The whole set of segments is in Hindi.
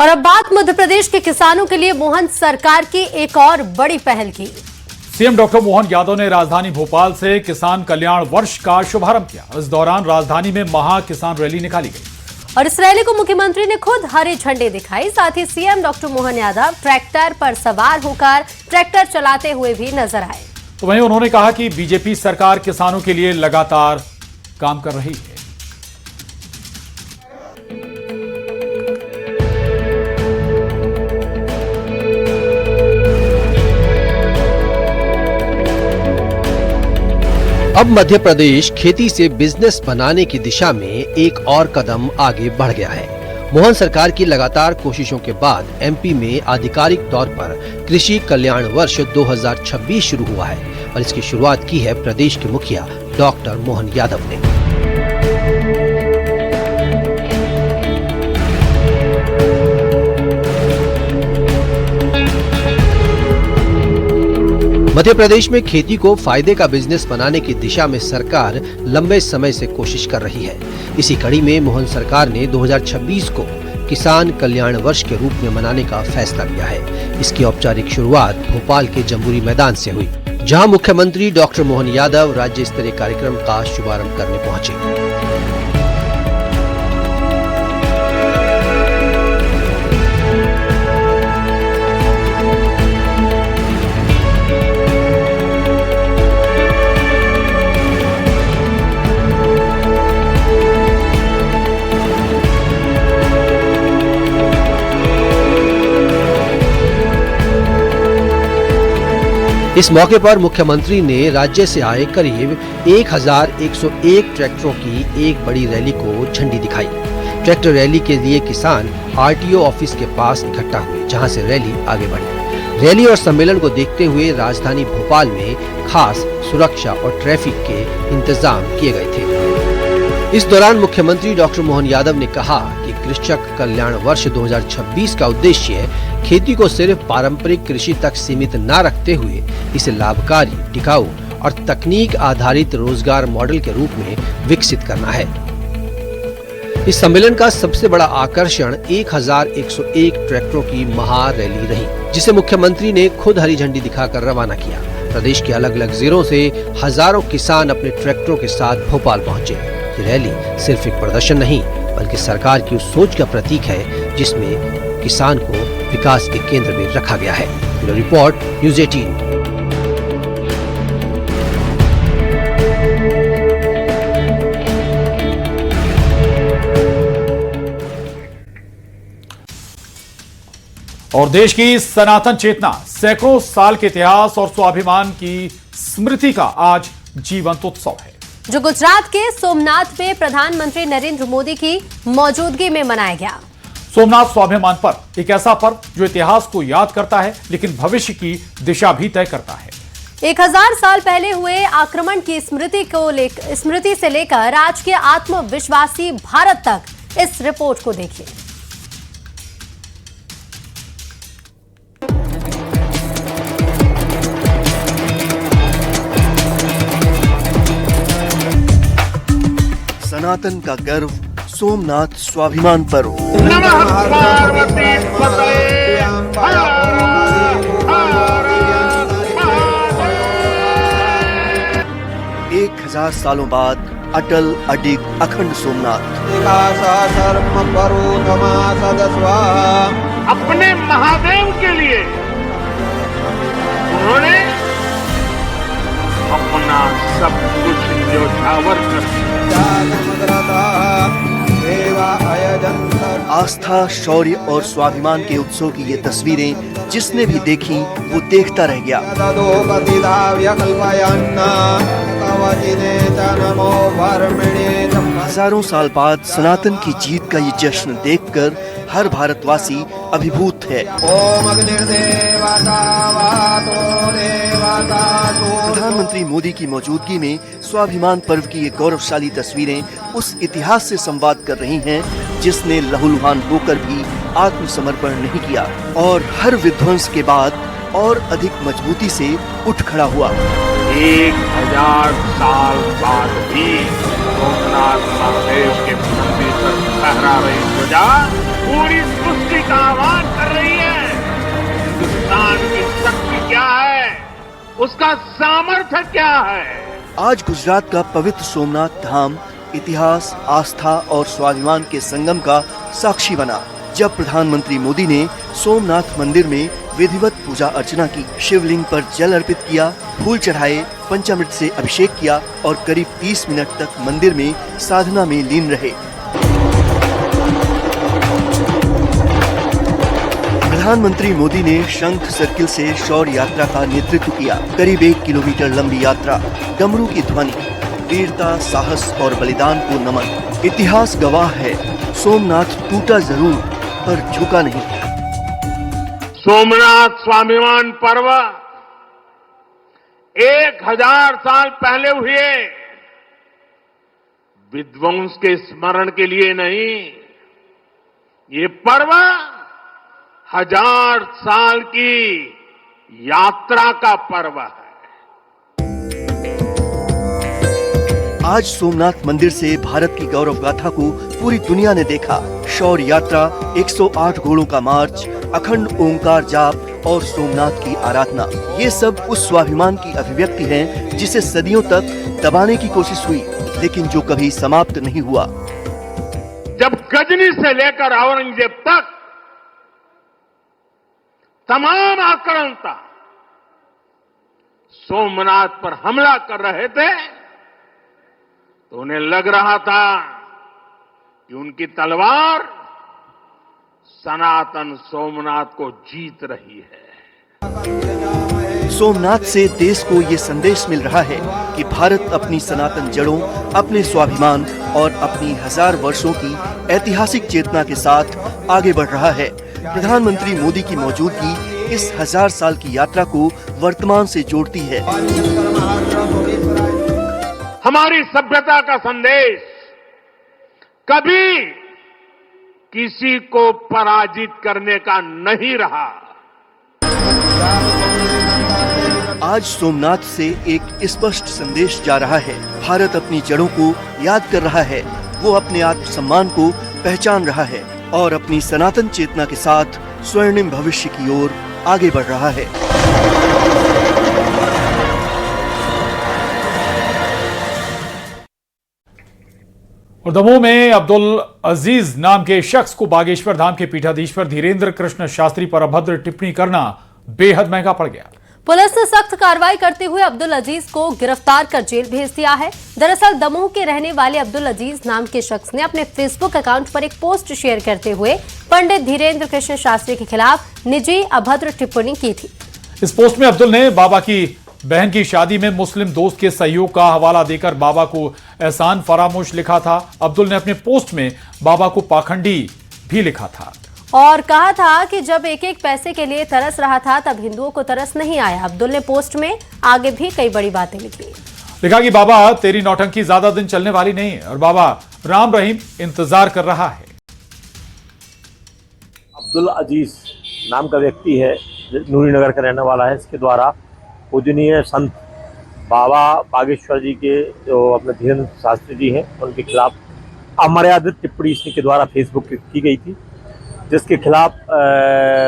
और अब बात मध्य प्रदेश के किसानों के लिए मोहन सरकार की एक और बड़ी पहल की। सीएम डॉक्टर मोहन यादव ने राजधानी भोपाल से किसान कल्याण वर्ष का शुभारंभ किया। इस दौरान राजधानी में महा किसान रैली निकाली गई और इस रैली को मुख्यमंत्री ने खुद हरी झंडी दिखाई। साथ ही CM doctor Mohan Yadav tractor पर सवार होकर ट्रैक्टर चलाते हुए भी नजर आए। तो वहीं उन्होंने कहा कि बीजेपी सरकार किसानों के लिए लगातार काम कर रही है। अब मध्य प्रदेश खेती से बिजनेस बनाने की दिशा में एक और कदम आगे बढ़ गया है। मोहन सरकार की लगातार कोशिशों के बाद एमपी में आधिकारिक तौर पर कृषि कल्याण वर्ष 2026 शुरू हुआ है और इसकी शुरुआत की है प्रदेश के मुखिया डॉक्टर मोहन यादव ने। मध्य प्रदेश में खेती को फायदे का बिजनेस बनाने की दिशा में सरकार लंबे समय से कोशिश कर रही है। इसी कड़ी में मोहन सरकार ने 2026 को किसान कल्याण वर्ष के रूप में मनाने का फैसला लिया है। इसकी औपचारिक शुरुआत भोपाल के जम्बूरी मैदान से हुई, जहां मुख्यमंत्री डॉक्टर मोहन यादव राज्य स्तरीय कार्यक्रम का शुभारंभ करने पहुंचे। इस मौके पर मुख्यमंत्री ने राज्य से आए करीब 1101 ट्रैक्टरों की एक बड़ी रैली को झंडी दिखाई। ट्रैक्टर रैली के लिए किसान आरटीओ ऑफिस के पास इकट्ठा हुए, जहां से रैली आगे बढ़ी। रैली और सम्मेलन को देखते हुए राजधानी भोपाल में खास सुरक्षा और ट्रैफिक के इंतजाम किए गए थे। इस दौरान मुख्यमंत्री डॉक्टर मोहन यादव ने कहा कि कृषक कल्याण वर्ष 2026 का उद्देश्य खेती को सिर्फ पारंपरिक कृषि तक सीमित न रखते हुए इसे लाभकारी, टिकाऊ और तकनीक आधारित रोजगार मॉडल के रूप में विकसित करना है। इस सम्मेलन का सबसे बड़ा आकर्षण 1101 ट्रैक्टरों की महा रैली रही, जिसे मुख्यमंत्री ने खुद हरी झंडी दिखाकर रवाना किया। प्रदेश के अलग अलग जिलों से हजारों किसान अपने ट्रैक्टरों के साथ भोपाल पहुंचे। ये रैली सिर्फ एक प्रदर्शन नहीं, बल्कि सरकार की उस सोच का प्रतीक है जिसमें किसान को विकास के केंद्र में रखा गया है। Bureau report, news 18। और देश की सनातन चेतना, सैकड़ों साल के इतिहास और स्वाभिमान की स्मृति का आज जीवंत उत्सव है, जो गुजरात के सोमनाथ में प्रधानमंत्री नरेंद्र मोदी की मौजूदगी में मनाया गया। सोमनाथ स्वाभिमान पर्व एक ऐसा पर्व जो इतिहास को याद करता है, लेकिन भविष्य की दिशा भी तय करता है। 1000 साल पहले हुए आक्रमण की स्मृति से लेकर आज के आत्मविश्वासी भारत तक, इस रिपोर्ट को देखिए। सनातन का गर्व, सोमनाथ स्वाभिमान पर्व। 1000 सालों बाद अटल, अडिग, अखंड सोमनाथ। अपने महादेव के लिए उन्होंने अपना सब कुछ न्योछावर कर दिया। आस्था, शौर्य और स्वाभिमान के उत्सव की ये तस्वीरें जिसने भी देखी वो देखता रह गया। हजारों साल बाद सनातन की जीत का ये जश्न देखकर हर भारतवासी अभिभूत है। प्रधानमंत्री मोदी की मौजूदगी में स्वाभिमान पर्व की ये गौरवशाली तस्वीरें उस इतिहास से संवाद कर रही हैं जिसने लहूलुहान होकर भी आत्मसमर्पण नहीं किया और हर विध्वंस के बाद और अधिक मजबूती से उठ खड़ा हुआ। 1000 साल बाद भी सोमनाथ महादेव के मंदिर पर फहरा रही ध्वजा पूरी सृष्टि का उसका सामर्थ्य क्या है। आज गुजरात का पवित्र सोमनाथ धाम इतिहास, आस्था और स्वाभिमान के संगम का साक्षी बना, जब प्रधानमंत्री मोदी ने सोमनाथ मंदिर में विधिवत पूजा अर्चना की, शिवलिंग पर जल अर्पित किया, फूल चढ़ाए, पंचामृत से अभिषेक किया और करीब 30 मिनट तक मंदिर में साधना में लीन रहे। प्रधानमंत्री मोदी ने शंख सर्किल से शौर्य यात्रा का नेतृत्व किया। करीब 1 किलोमीटर लंबी यात्रा, डमरू की ध्वनि, वीरता, साहस और बलिदान को नमन। इतिहास गवाह है, सोमनाथ टूटा जरूर पर झुका नहीं। सोमनाथ स्वाभिमान पर्व 1000 साल पहले हुए विध्वंस के स्मरण के लिए नहीं, ये पर्व 1000 साल की यात्रा का पर्व है। आज सोमनाथ मंदिर से भारत की गौरव गाथा को पूरी दुनिया ने देखा। शौर्य यात्रा, 108 घोड़ों का मार्च, अखंड ओंकार जाप और सोमनाथ की आराधना, ये सब उस स्वाभिमान की अभिव्यक्ति है जिसे सदियों तक दबाने की कोशिश हुई, लेकिन जो कभी समाप्त नहीं हुआ। जब गजनी से लेकर औरंगजेब तक तमाम आक्रांता सोमनाथ पर हमला कर रहे थे, तो उन्हें लग रहा था कि उनकी तलवार सनातन सोमनाथ को जीत रही है। सोमनाथ से देश को ये संदेश मिल रहा है कि भारत अपनी सनातन जड़ों, अपने स्वाभिमान और अपनी 1000 वर्षों की ऐतिहासिक चेतना के साथ आगे बढ़ रहा है। प्रधानमंत्री मोदी की मौजूदगी इस 1000 साल की यात्रा को वर्तमान से जोड़ती है। हमारी सभ्यता का संदेश कभी किसी को पराजित करने का नहीं रहा। आज सोमनाथ से एक स्पष्ट संदेश जा रहा है। भारत अपनी जड़ों को याद कर रहा है, वो अपने आत्मसम्मान को पहचान रहा है और अपनी सनातन चेतना के साथ स्वर्णिम भविष्य की ओर आगे बढ़ रहा है। और दमोह में अब्दुल अजीज नाम के शख्स को बागेश्वर धाम के पीठाधीश्वर धीरेन्द्र कृष्ण शास्त्री पर अभद्र टिप्पणी करना बेहद महंगा पड़ गया। पुलिस ने सख्त कार्रवाई करते हुए अब्दुल अजीज को गिरफ्तार कर जेल भेज दिया है। दरअसल दमोह के रहने वाले अब्दुल अजीज नाम के शख्स ने अपने फेसबुक अकाउंट पर एक पोस्ट शेयर करते हुए पंडित धीरेन्द्र कृष्ण शास्त्री के खिलाफ निजी अभद्र टिप्पणी की थी। इस पोस्ट में अब्दुल ने बाबा की बहन की शादी में मुस्लिम दोस्त के सहयोग का हवाला देकर बाबा को एहसान फरामोश लिखा था। अब्दुल ने अपने पोस्ट में बाबा को पाखंडी भी लिखा था और कहा था कि जब एक एक पैसे के लिए तरस रहा था तब हिंदुओं को तरस नहीं आया। अब्दुल ने पोस्ट में आगे भी कई बड़ी बातें लिखी। लिखा कि बाबा तेरी नौटंकी ज्यादा दिन चलने वाली नहीं है और बाबा राम रहीम इंतजार कर रहा है। अब्दुल अजीज नाम का व्यक्ति है, नूरी नगर का रहने वाला है। इसके द्वारा पूजनीय संत बाबा बागेश्वर जी के जो अपने धीरेन्द्र शास्त्री जी हैं, उनके खिलाफ अमर्यादित टिप्पणी इसके द्वारा फेसबुक पर की गई थी, जिसके खिलाफ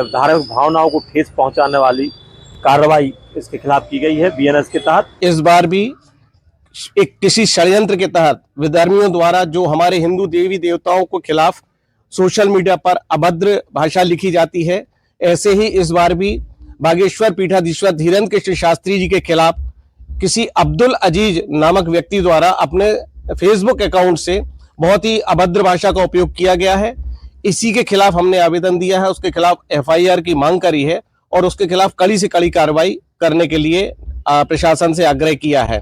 धार्मिक भावनाओं को ठेस पहुंचाने वाली कार्रवाई इसके खिलाफ की गई है बीएनएस के तहत। इस बार भी एक किसी षड्यंत्र के तहत विधर्मियों द्वारा जो हमारे हिंदू देवी देवताओं को खिलाफ सोशल मीडिया पर अभद्र भाषा लिखी जाती है, ऐसे ही इस बार भी बागेश्वर पीठाधीश्वर धीरेन्द्र कृष्ण शास्त्री जी के खिलाफ किसी अब्दुल अजीज नामक व्यक्ति द्वारा अपने फेसबुक अकाउंट से बहुत ही अभद्र भाषा का उपयोग किया गया है। इसी के खिलाफ हमने आवेदन दिया है, उसके खिलाफ एफआईआर की मांग करी है और उसके खिलाफ कड़ी से कड़ी कार्रवाई करने के लिए प्रशासन से आग्रह किया है।